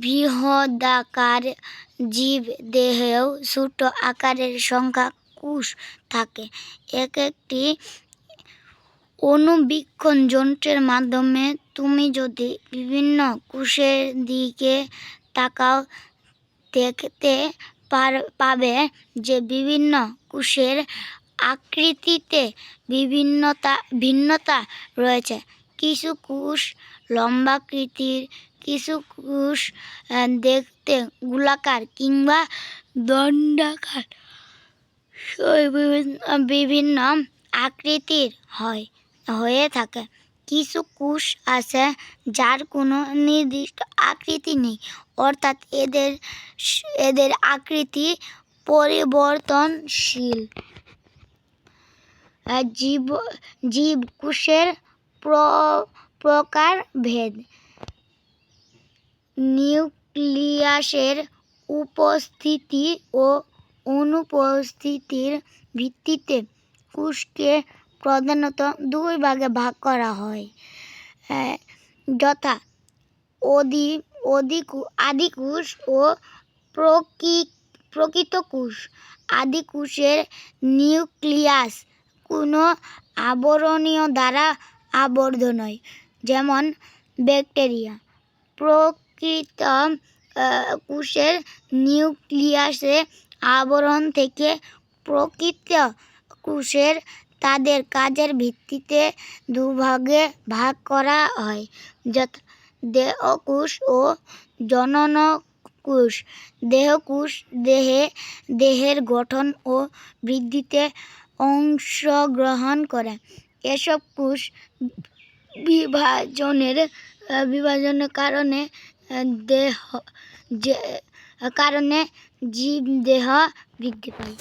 বৃহদাকার জীব দেহেও ছোট আকারের সংখ্যা কোষ থাকে। একটি অণুবীক্ষণ যন্ত্রের মাধ্যমে তুমি যদি বিভিন্ন কোষের দিকে তাকাও, দেখতে পাবে যে বিভিন্ন কোষের আকৃতিতে ভিন্নতা রয়েছে। কিছু কোষ লম্বাকৃতির, কিছু কোষ দেখতে গোলাকার কিংবা দণ্ডাকার, বিভিন্ন আকৃতির হয়ে থাকে। কিছু কোষ আছে যার কোনো নির্দিষ্ট আকৃতি নেই, অর্থাৎ এদের আকৃতি পরিবর্তনশীল। জীবকোষের প্রকারভেদ। নিউক্লিয়াসের উপস্থিতি ও অনুপস্থিতির ভিত্তিতে কোষকে প্রধানত দুই ভাগে ভাগ করা হয়, যথা আদিকোষ ও প্রকৃত কোষ। আদিকোষের নিউক্লিয়াস কোনো আবরণীয় দ্বারা আবদ্ধ নয়, যেমন ব্যাকটেরিয়া। প্রকৃত কোষের নিউক্লিয়াসে আবরণ থেকে প্রকৃত কোষের তাদের কাজের ভিত্তিতে দুভাগে ভাগ করা হয়, যথা দেহকোষ ও জননকোষ। দেহকোষ দেহের গঠন ও বৃদ্ধিতে অংশগ্রহণ করে। এসব কোষ বিভাজনের কারণে জীবদেহ বৃদ্ধি পায়।